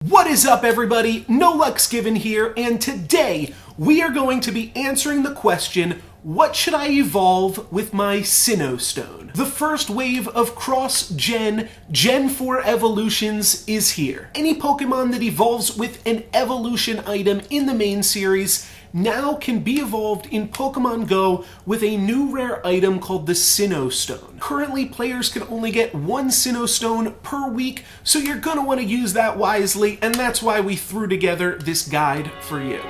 What is up, everybody? NoLucksGiven here, and today we are going to be answering the question, what should I evolve with my Sinnoh stone? The first wave of cross-gen, Gen 4 evolutions is here. Any Pokemon that evolves with an evolution item in the main series now can be evolved in Pokemon Go with a new rare item called the Sinnoh Stone. Currently, players can only get one Sinnoh Stone per week, so you're gonna want to use that wisely, and that's why we threw together this guide for you.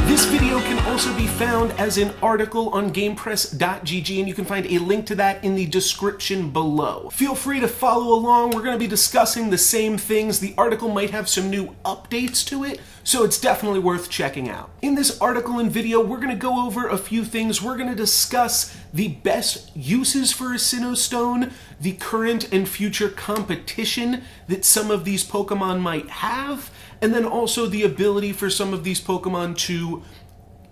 This video can also be found as an article on GamePress.gg, and you can find a link to that in the description below. Feel free to follow along. We're going to be discussing the same things. The article might have some new updates to it, so it's definitely worth checking out. In this article and video, we're going to go over a few things. We're going to discuss the best uses for a Sinnoh Stone, the current and future competition that some of these Pokemon might have, and then also the ability for some of these Pokemon to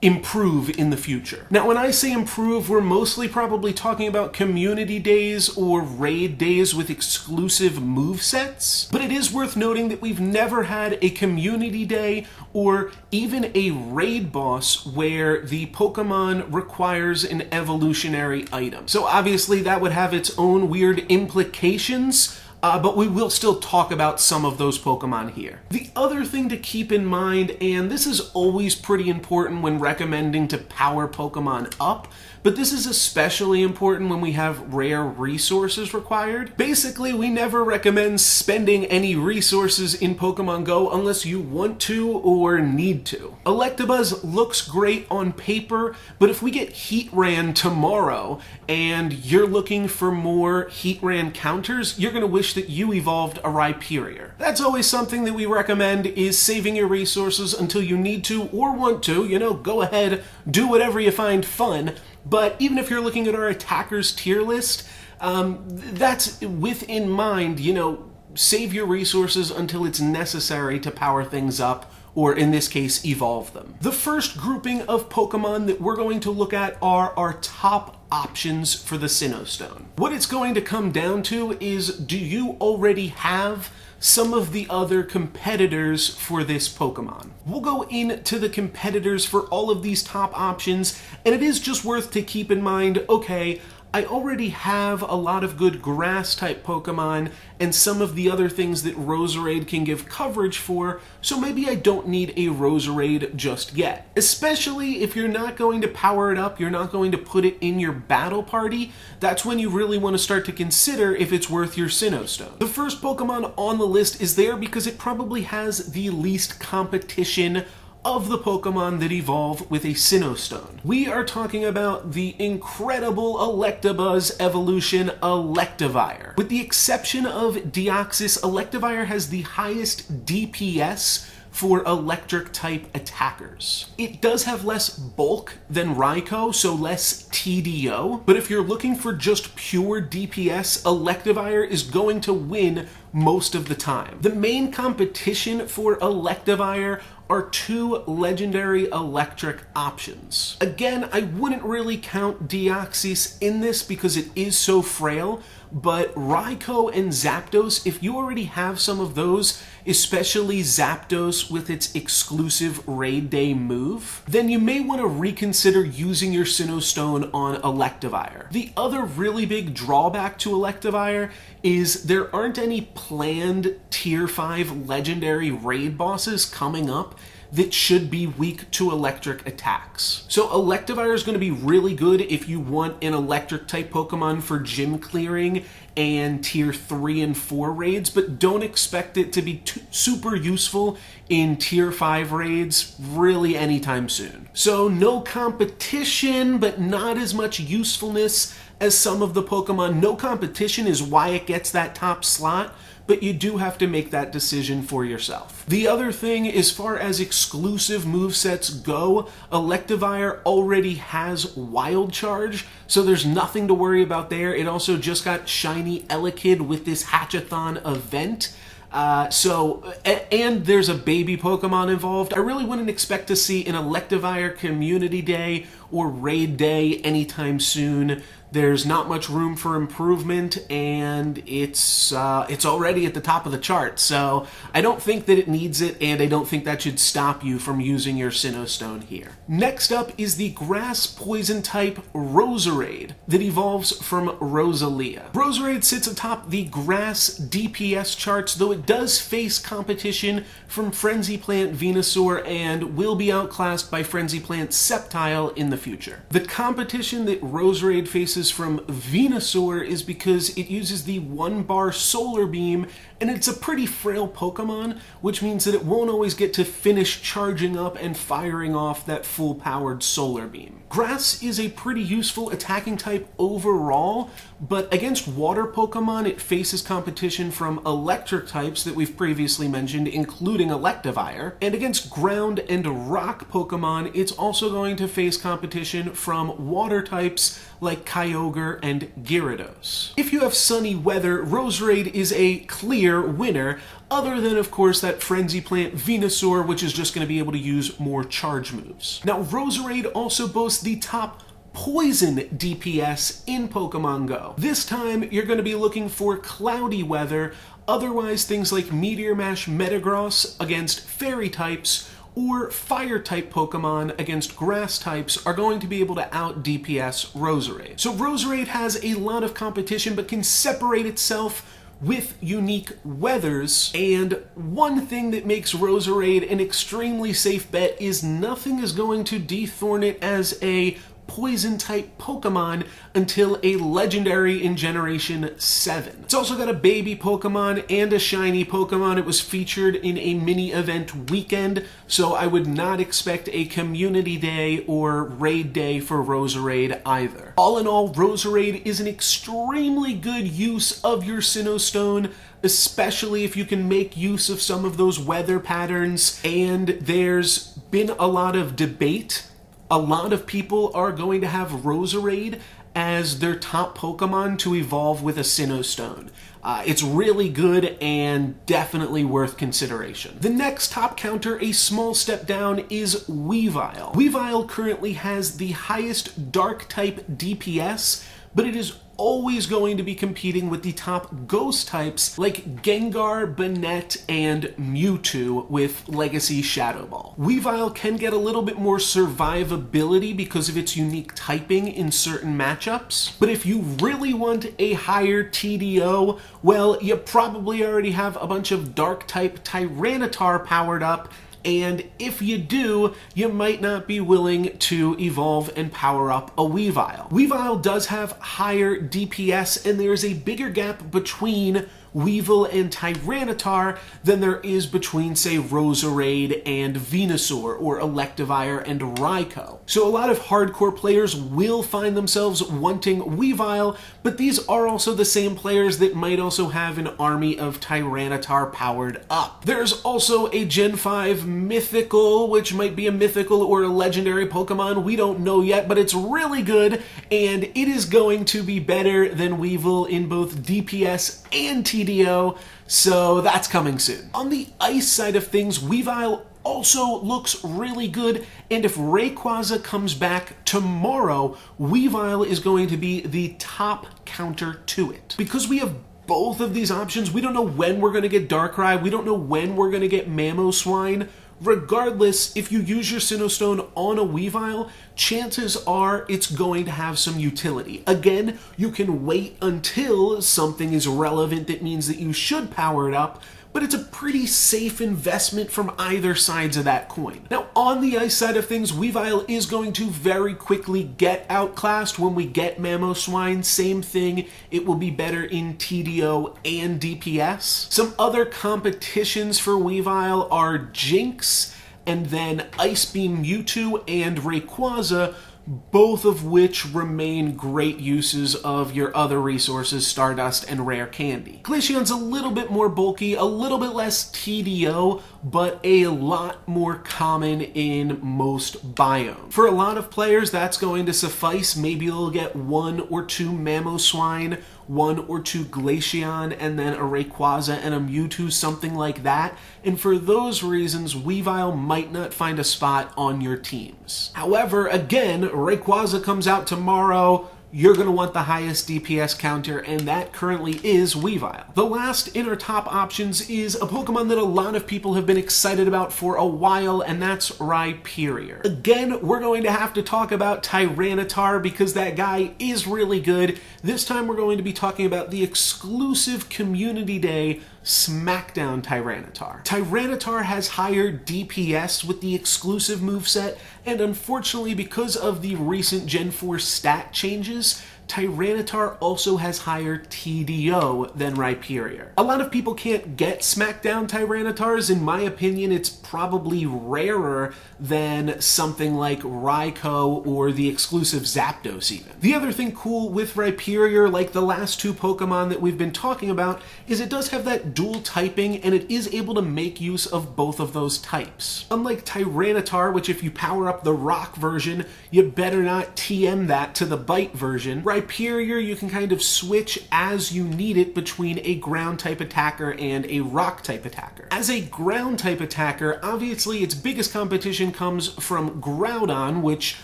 improve in the future. Now, when I say improve, we're mostly probably talking about community days or raid days with exclusive movesets, but it is worth noting that we've never had a community day or even a raid boss where the Pokemon requires an evolutionary item. So obviously that would have its own weird implications, but we will still talk about some of those Pokemon here. The other thing to keep in mind, and this is always pretty important when recommending to power Pokemon up, but this is especially important when we have rare resources required. Basically, we never recommend spending any resources in Pokemon Go unless you want to or need to. Electabuzz looks great on paper, but if we get Heatran tomorrow and you're looking for more Heatran counters, you're going to wish that you evolved a Rhyperior. That's always something that we recommend, is saving your resources until you need to or want to. You know, go ahead, do whatever you find fun. But even if you're looking at our attackers tier list, that's with in mind, you know, save your resources until it's necessary to power things up, or in this case, evolve them. The first grouping of Pokemon that we're going to look at are our top options for the Sinnoh Stone. What it's going to come down to is, do you already have some of the other competitors for this Pokemon? We'll go into the competitors for all of these top options, and it is just worth to keep in mind, okay, I already have a lot of good grass-type Pokemon and some of the other things that Roserade can give coverage for, so maybe I don't need a Roserade just yet. Especially if you're not going to power it up, you're not going to put it in your battle party, that's when you really want to start to consider if it's worth your Sinnoh Stone. The first Pokemon on the list is there because it probably has the least competition of the Pokemon that evolve with a Sinnoh Stone. We are talking about the incredible Electabuzz evolution, Electivire. With the exception of Deoxys, Electivire has the highest DPS for electric-type attackers. It does have less bulk than Raikou, so less TDO, but if you're looking for just pure DPS, Electivire is going to win most of the time. The main competition for Electivire are two legendary electric options. Again, I wouldn't really count Deoxys in this because it is so frail, but Raikou and Zapdos, if you already have some of those, especially Zapdos with its exclusive Raid Day move, then you may want to reconsider using your Sinnoh Stone on Electivire. The other really big drawback to Electivire is there aren't any planned Tier 5 legendary raid bosses coming up that should be weak to electric attacks. So Electivire is going to be really good if you want an electric type Pokemon for gym clearing and tier 3 and 4 raids, but don't expect it to be super useful in tier 5 raids really anytime soon. So no competition, but not as much usefulness as some of the Pokemon. No competition is why it gets that top slot, but you do have to make that decision for yourself. The other thing, as far as exclusive movesets go, Electivire already has Wild Charge, so there's nothing to worry about there. It also just got Shiny Elekid with this Hatchathon event. And there's a baby Pokemon involved. I really wouldn't expect to see an Electivire Community Day or raid day anytime soon. There's not much room for improvement, and it's already at the top of the chart. So I don't think that it needs it, and I don't think that should stop you from using your Sinnoh Stone here. Next up is the Grass Poison type Roserade that evolves from Rosalia. Roserade sits atop the Grass DPS charts, though it does face competition from Frenzy Plant Venusaur and will be outclassed by Frenzy Plant Sceptile in the future. The competition that Roserade faces from Venusaur is because it uses the 1-bar Solar Beam, and it's a pretty frail Pokemon, which means that it won't always get to finish charging up and firing off that full-powered Solar Beam. Grass is a pretty useful attacking type overall, but against water Pokemon it faces competition from electric types that we've previously mentioned, including Electivire, and against ground and rock Pokemon it's also going to face competition from water types like Kyogre and Gyarados. If you have sunny weather, Roserade is a clear winner, other than, of course, that Frenzy Plant Venusaur, which is just going to be able to use more charge moves. Now, Roserade also boasts the top poison DPS in Pokemon Go. This time, you're going to be looking for cloudy weather, otherwise things like Meteor Mash Metagross against fairy types, or fire-type Pokemon against grass types are going to be able to out-DPS Roserade. So Roserade has a lot of competition, but can separate itself with unique weathers, and one thing that makes Roserade an extremely safe bet is nothing is going to dethorn it as a poison-type Pokemon until a legendary in Generation 7. It's also got a baby Pokemon and a shiny Pokemon. It was featured in a mini-event weekend, so I would not expect a community day or raid day for Roserade either. All in all, Roserade is an extremely good use of your Sinnoh Stone, especially if you can make use of some of those weather patterns, and there's been a lot of debate. A lot of people are going to have Roserade as their top Pokemon to evolve with a Sinnoh Stone. It's really good and definitely worth consideration. The next top counter, a small step down, is Weavile. Weavile currently has the highest Dark type DPS, but it is always going to be competing with the top ghost types like Gengar, Banette, and Mewtwo with Legacy Shadow Ball. Weavile can get a little bit more survivability because of its unique typing in certain matchups, but if you really want a higher TDO, well, you probably already have a bunch of Dark type Tyranitar powered up, and if you do, you might not be willing to evolve and power up a Weavile. Weavile does have higher DPS, and there's a bigger gap between Weavile and Tyranitar than there is between, say, Roserade and Venusaur, or Electivire and Raikou. So a lot of hardcore players will find themselves wanting Weavile, but these are also the same players that might also have an army of Tyranitar powered up. There's also a Gen 5 mythical, which might be a mythical or a legendary Pokemon, we don't know yet, but it's really good, and it is going to be better than Weavile in both DPS and TDO, so that's coming soon. On the ice side of things, Weavile also looks really good, and if Rayquaza comes back tomorrow, Weavile is going to be the top counter to it. Because we have both of these options, we don't know when we're going to get Darkrai, we don't know when we're going to get Mamoswine. Regardless, if you use your Sinnoh Stone on a Weavile, chances are it's going to have some utility. Again, you can wait until something is relevant that means that you should power it up, but it's a pretty safe investment from either sides of that coin. Now, on the ice side of things, Weavile is going to very quickly get outclassed when we get Mamoswine. Same thing, it will be better in TDO and DPS. Some other competitions for Weavile are Jinx, and then Ice Beam Mewtwo and Rayquaza, both of which remain great uses of your other resources, Stardust and Rare Candy. Glaceon's a little bit more bulky, a little bit less TDO, but a lot more common in most biomes. For a lot of players, that's going to suffice. Maybe they'll get 1 or 2 Mamoswine 1 or 2 Glaceon and then a Rayquaza and a Mewtwo, something like that. And for those reasons, Weavile might not find a spot on your teams. However, again, Rayquaza comes out tomorrow. You're going to want the highest DPS counter, and that currently is Weavile. The last in our top options is a Pokemon that a lot of people have been excited about for a while, and that's Rhyperior. Again, we're going to have to talk about Tyranitar because that guy is really good. This time we're going to be talking about the exclusive Community Day Smackdown Tyranitar. Tyranitar has higher DPS with the exclusive moveset, and unfortunately because of the recent Gen 4 stat changes, Tyranitar also has higher TDO than Rhyperior. A lot of people can't get Smackdown Tyranitars. In my opinion, it's probably rarer than something like Raikou or the exclusive Zapdos even. The other thing cool with Rhyperior, like the last two Pokemon that we've been talking about, is it does have that dual typing and it is able to make use of both of those types. Unlike Tyranitar, which if you power up the rock version, you better not TM that to the bite version, Rhyperior, you can kind of switch as you need it between a ground type attacker and a rock type attacker. As a ground type attacker, obviously its biggest competition comes from Groudon, which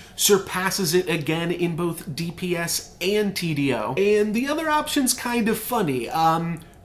surpasses it again in both DPS and TDO. And the other option's kind of funny.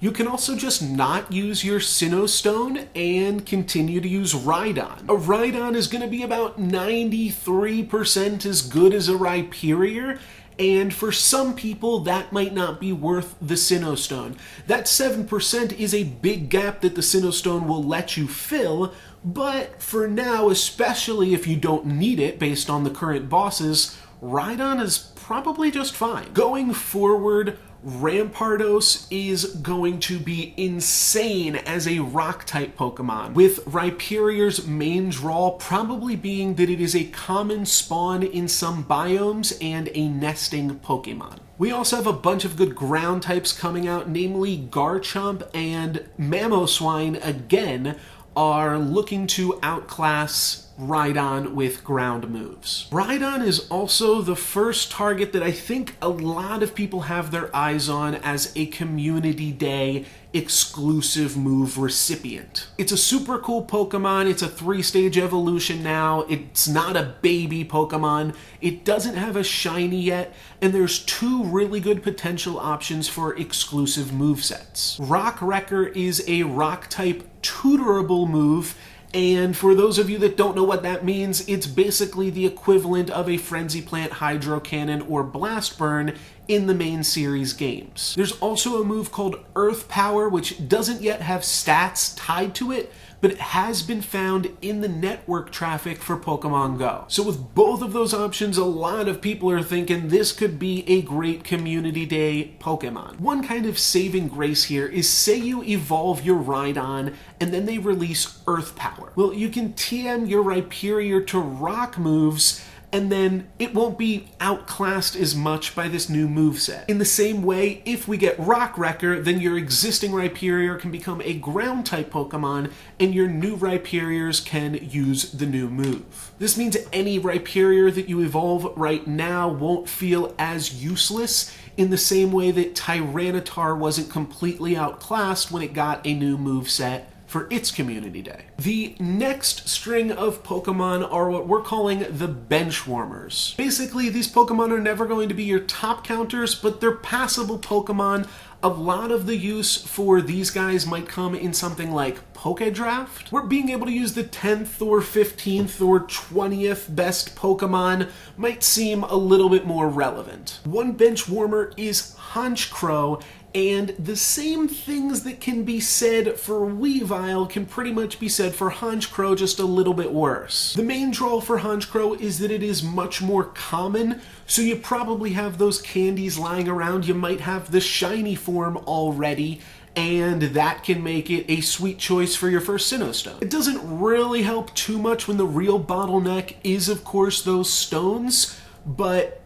You can also just not use your Sinnoh Stone and continue to use Rhydon. A Rhydon is going to be about 93% as good as a Rhyperior, and for some people that might not be worth the Sinnoh Stone. That 7% is a big gap that the Sinnoh Stone will let you fill, but for now, especially if you don't need it based on the current bosses, Rhydon is probably just fine. Going forward, Rampardos is going to be insane as a rock-type Pokemon, with Rhyperior's main draw probably being that it is a common spawn in some biomes and a nesting Pokemon. We also have a bunch of good ground types coming out, namely Garchomp and Mamoswine again are looking to outclass Rhydon with ground moves. Rhydon is also the first target that I think a lot of people have their eyes on as a Community Day exclusive move recipient. It's a super cool Pokemon. It's a 3-stage evolution now. It's not a baby Pokemon. It doesn't have a shiny yet, and there's 2 really good potential options for exclusive movesets. Rock Wrecker is a rock-type tutorable move, and for those of you that don't know what that means, it's basically the equivalent of a Frenzy Plant, Hydro Cannon, or Blast Burn in the main series games. There's also a move called Earth Power, which doesn't yet have stats tied to it, but it has been found in the network traffic for Pokemon Go. So with both of those options, a lot of people are thinking this could be a great Community Day Pokemon. One kind of saving grace here is say you evolve your Rhydon and then they release Earth Power. Well, you can TM your Rhyperior to rock moves, and then it won't be outclassed as much by this new moveset. In the same way, if we get Rock Wrecker, then your existing Rhyperior can become a ground-type Pokemon, and your new Rhyperiors can use the new move. This means any Rhyperior that you evolve right now won't feel as useless in the same way that Tyranitar wasn't completely outclassed when it got a new moveset for its Community Day. The next string of Pokemon are what we're calling the Benchwarmers. Basically, these Pokemon are never going to be your top counters, but they're passable Pokemon. A lot of the use for these guys might come in something like Pokédraft, where being able to use the 10th or 15th or 20th best Pokemon might seem a little bit more relevant. One Benchwarmer is Honchkrow, and the same things that can be said for Weavile can pretty much be said for Honchkrow, just a little bit worse. The main draw for Honchkrow is that it is much more common, so you probably have those candies lying around. You might have the shiny form already, and that can make it a sweet choice for your first Sinnoh Stone. It doesn't really help too much when the real bottleneck is, of course, those stones, but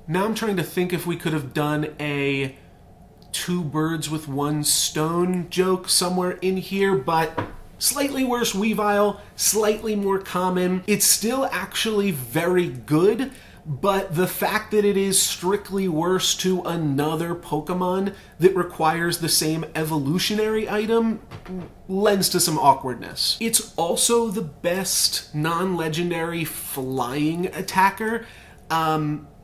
now I'm trying to think if we could have done a 2 birds with 1 stone joke somewhere in here, but slightly worse Weavile, slightly more common. It's still actually very good, but the fact that it is strictly worse to another Pokemon that requires the same evolutionary item lends to some awkwardness. It's also the best non-legendary flying attacker.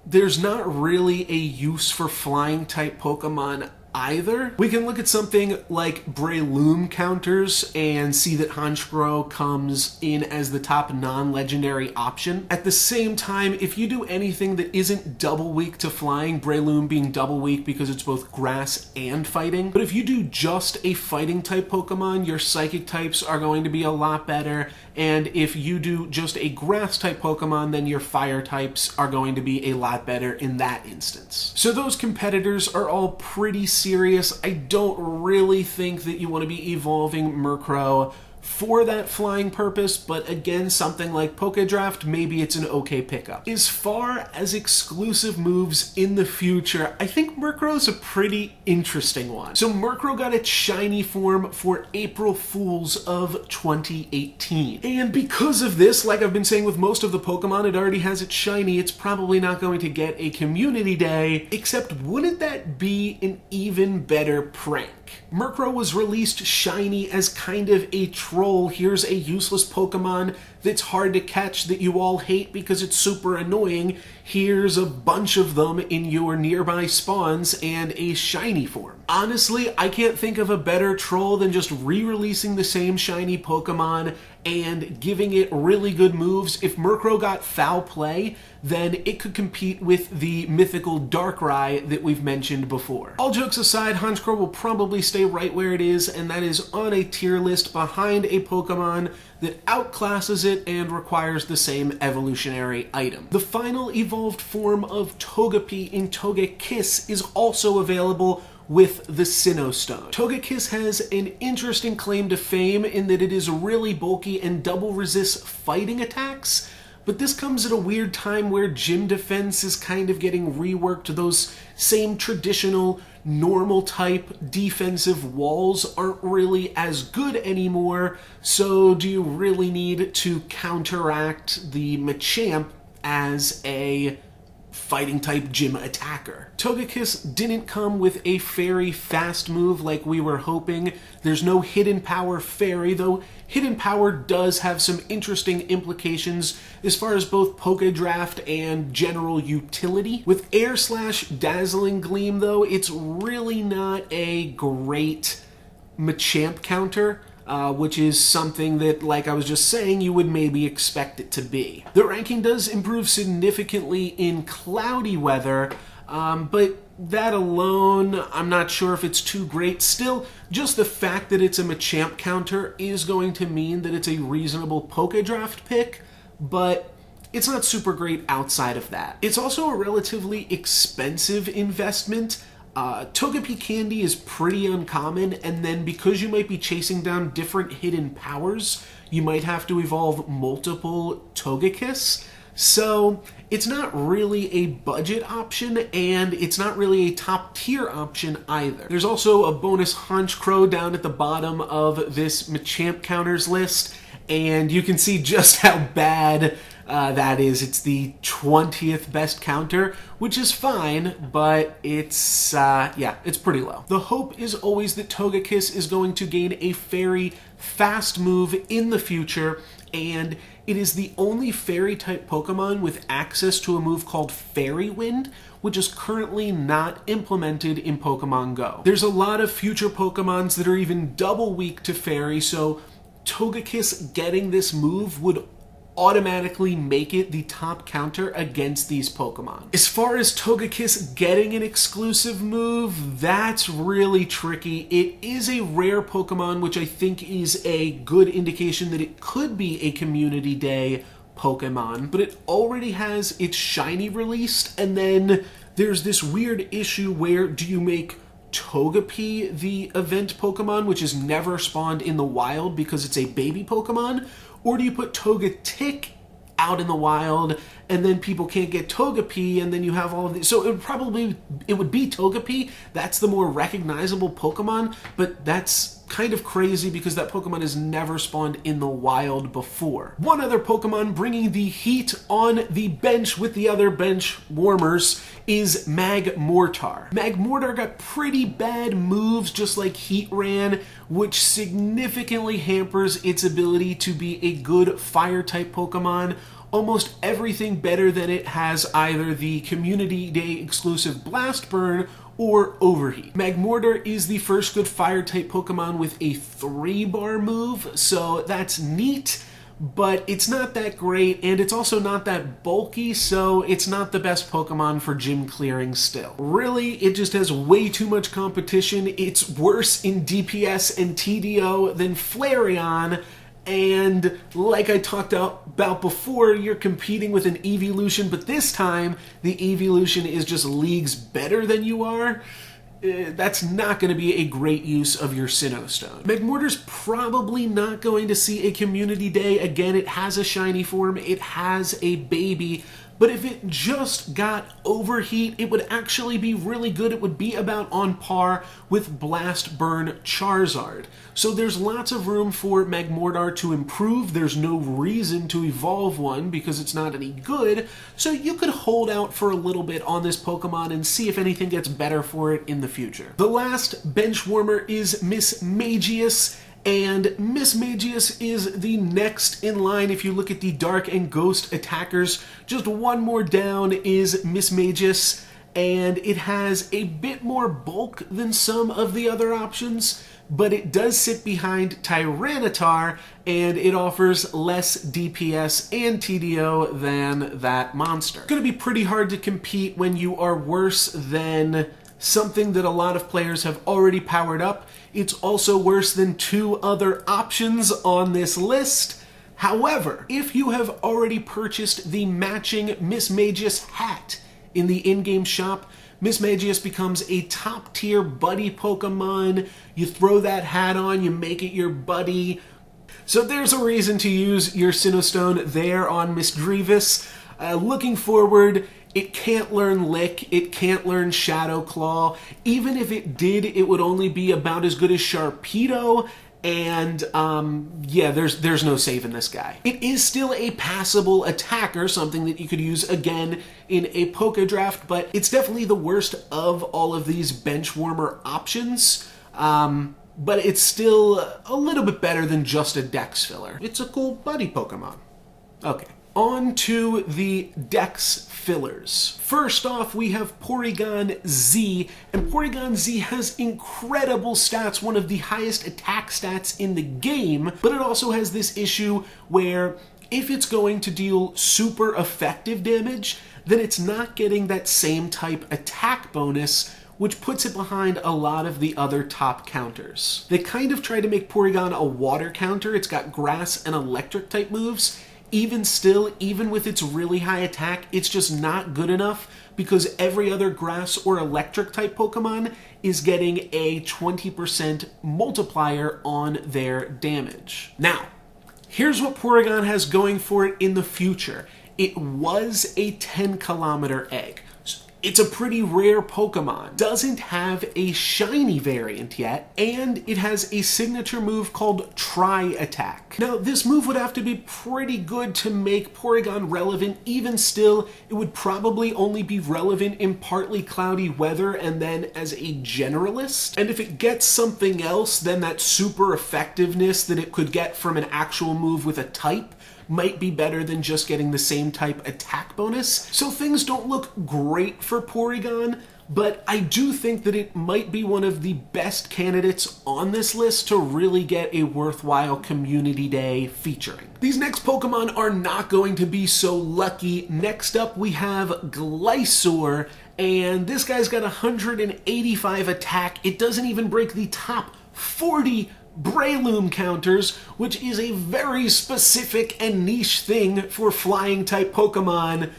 There's not really a use for flying type Pokemon either. We can look at something like Breloom counters and see that Honchkrow comes in as the top non-legendary option. At the same time, if you do anything that isn't double weak to flying, Breloom being double weak because it's both grass and fighting, but if you do just a fighting type Pokemon, your psychic types are going to be a lot better, and if you do just a grass type Pokemon, then your fire types are going to be a lot better in that instance. So those competitors are all pretty serious. I don't really think that you want to be evolving Murkrow for that flying purpose, but again, something like Pokédraft, maybe it's an okay pickup. As far as exclusive moves in the future, I think Murkrow's a pretty interesting one. So Murkrow got its shiny form for April Fools of 2018. And because of this, like I've been saying with most of the Pokemon, it already has its shiny, it's probably not going to get a community day, except wouldn't that be an even better prank? Murkrow was released shiny as kind of a troll. Here's a useless Pokemon that's hard to catch that you all hate because it's super annoying. Here's a bunch of them in your nearby spawns and a shiny form. Honestly, I can't think of a better troll than just re-releasing the same shiny Pokemon and giving it really good moves. If Murkrow got foul play, then it could compete with the mythical Darkrai that we've mentioned before. All jokes aside, Honchkrow will probably stay right where it is, and that is on a tier list behind a Pokemon that outclasses it and requires the same evolutionary item. The final evolved form of Togepi in Togekiss is also available with the Sinnoh Stone. Togekiss has an interesting claim to fame in that it is really bulky and double resists fighting attacks, but this comes at a weird time where gym defense is kind of getting reworked. Those same traditional normal type defensive walls aren't really as good anymore, so do you really need to counteract the Machamp as a fighting type gym attacker? Togekiss didn't come with a fairy fast move like we were hoping. There's no hidden power fairy, though hidden power does have some interesting implications as far as both Pokédraft and general utility. With Air Slash Dazzling Gleam, though, it's really not a great Machamp counter. Which is something that, like I was just saying, you would maybe expect it to be. The ranking does improve significantly in cloudy weather, but that alone, I'm not sure if it's too great. Still, just the fact that it's a Machamp counter is going to mean that it's a reasonable Pokédraft pick, but it's not super great outside of that. It's also a relatively expensive investment. Togepi candy is pretty uncommon, and then because you might be chasing down different hidden powers, you might have to evolve multiple Togekiss. So it's not really a budget option, and it's not really a top tier option either. There's also a bonus Honchkrow down at the bottom of this Machamp counters list, and you can see just how bad that is. It's the 20th best counter, which is fine, but it's, it's pretty low. The hope is always that Togekiss is going to gain a fairy fast move in the future, and it is the only fairy-type Pokemon with access to a move called Fairy Wind, which is currently not implemented in Pokemon Go. There's a lot of future Pokemons that are even double weak to Fairy, so Togekiss getting this move would automatically make it the top counter against these Pokemon. As far as Togekiss getting an exclusive move, that's really tricky. It is a rare Pokemon, which I think is a good indication that it could be a Community Day Pokemon, but it already has its shiny released, and then there's this weird issue where do you make Togepi the event Pokemon, which is never spawned in the wild because it's a baby Pokemon, or do you put Togetic out in the wild and then people can't get Togepi, and then you have all of these. So it would be Togepi. That's the more recognizable Pokemon, but that's kind of crazy because that Pokemon has never spawned in the wild before. One other Pokemon bringing the heat on the bench with the other bench warmers is Magmortar. Magmortar got pretty bad moves just like Heatran, which significantly hampers its ability to be a good fire-type Pokemon. Almost everything better than it has either the Community Day exclusive Blast Burn or Overheat. Magmortar is the first good fire-type Pokemon with a 3-bar move, so that's neat, but it's not that great, and it's also not that bulky, so it's not the best Pokemon for gym clearing still. Really, it just has way too much competition. It's worse in DPS and TDO than Flareon, and like I talked about before, you're competing with an Evolution, but this time the Evolution is just leagues better than you are. That's not going to be a great use of your Sinnoh Stone. Magmortar's probably not going to see a Community Day. Again, it has a shiny form, it has a baby, but if it just got Overheat, it would actually be really good. It would be about on par with Blast Burn Charizard. So there's lots of room for Magmortar to improve. There's no reason to evolve one because it's not any good. So you could hold out for a little bit on this Pokemon and see if anything gets better for it in the future. The last Benchwarmer is Mismagius. And Mismagius is the next in line if you look at the Dark and Ghost attackers. Just one more down is Mismagius, and it has a bit more bulk than some of the other options, but it does sit behind Tyranitar, and it offers less DPS and TDO than that monster. It's going to be pretty hard to compete when you are worse than something that a lot of players have already powered up. It's also worse than 2 other options on this list. However, if you have already purchased the matching Mismagius hat in the in-game shop, Mismagius becomes a top-tier buddy Pokemon. You throw that hat on, you make it your buddy. So there's a reason to use your Sinnoh Stone there on Misdreavus. Looking forward, it can't learn Lick, it can't learn Shadow Claw. Even if it did, it would only be about as good as Sharpedo, and yeah, there's no saving this guy. It is still a passable attacker, something that you could use again in a Poké Draft, but it's definitely the worst of all of these Benchwarmer options. But it's still a little bit better than just a Dex filler. It's a cool buddy Pokemon. Okay. On to the Dex fillers. First off, we have Porygon Z, and Porygon Z has incredible stats, one of the highest attack stats in the game, but it also has this issue where if it's going to deal super effective damage, then it's not getting that same type attack bonus, which puts it behind a lot of the other top counters. They kind of try to make Porygon a water counter. It's got grass and electric type moves. Even still, even with its really high attack, it's just not good enough because every other grass or electric type Pokemon is getting a 20% multiplier on their damage. Now, here's what Porygon has going for it in the future. It was a 10-kilometer egg. It's a pretty rare Pokemon. Doesn't have a shiny variant yet, and it has a signature move called Tri-Attack. Now, this move would have to be pretty good to make Porygon relevant. Even still, it would probably only be relevant in partly cloudy weather and then as a generalist. And if it gets something else, then that super effectiveness that it could get from an actual move with a type might be better than just getting the same type attack bonus. So things don't look great for Porygon, but I do think that it might be one of the best candidates on this list to really get a worthwhile Community Day featuring. These next Pokemon are not going to be so lucky. Next up we have Glysaur, and this guy's got 185 attack. It doesn't even break the top 40 Breloom counters, which is a very specific and niche thing for flying type Pokemon.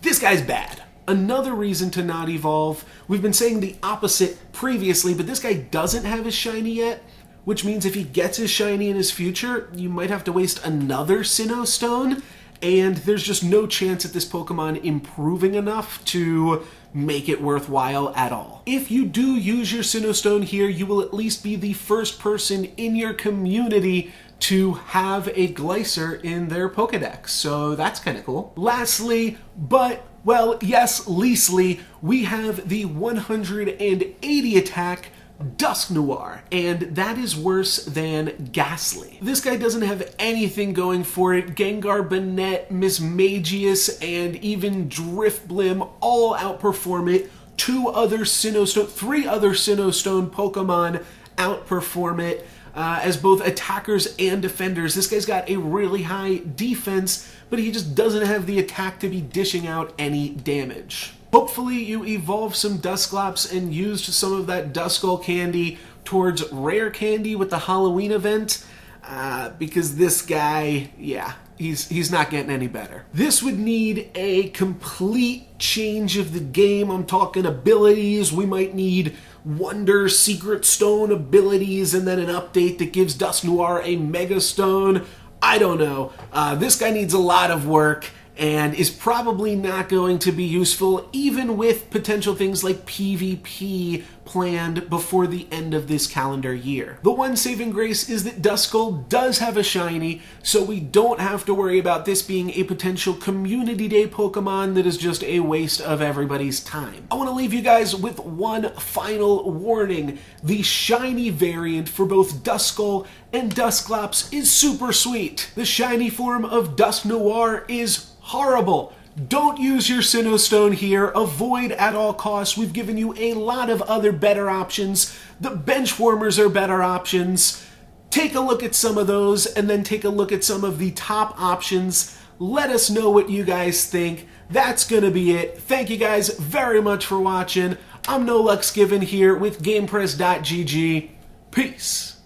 This guy's bad. Another reason to not evolve, we've been saying the opposite previously, but this guy doesn't have his shiny yet, which means if he gets his shiny in his future, you might have to waste another Sinnoh Stone, and there's just no chance at this Pokemon improving enough to make it worthwhile at all. If you do use your Sinnoh Stone here, you will at least be the first person in your community to have a Glycer in their Pokedex, so that's kind of cool. Lastly, leastly, we have the 180 attack Dusknoir, and that is worse than Ghastly. This guy doesn't have anything going for it. Gengar, Banette, Mismagius, and even Drifblim all outperform it. Three other Sinnoh Stone Pokemon outperform it as both attackers and defenders. This guy's got a really high defense, but he just doesn't have the attack to be dishing out any damage. Hopefully you evolved some Dusclops and used some of that Duskull candy towards rare candy with the Halloween event, because this guy, yeah, he's not getting any better. This would need a complete change of the game. I'm talking abilities. We might need Wonder Secret Stone abilities and then an update that gives Dusknoir a Mega Stone. I don't know. This guy needs a lot of work and is probably not going to be useful even with potential things like PvP planned before the end of this calendar year. The one saving grace is that Duskull does have a shiny, so we don't have to worry about this being a potential Community Day Pokemon that is just a waste of everybody's time. I want to leave you guys with one final warning. The shiny variant for both Duskull and Dusclops is super sweet. The shiny form of Dusknoir is horrible. Don't use your Sinnoh Stone here. Avoid at all costs. We've given you a lot of other better options. The Benchwarmers are better options. Take a look at some of those and then take a look at some of the top options. Let us know what you guys think. That's going to be it. Thank you guys very much for watching. I'm NoLucksGiven here with GamePress.gg. Peace.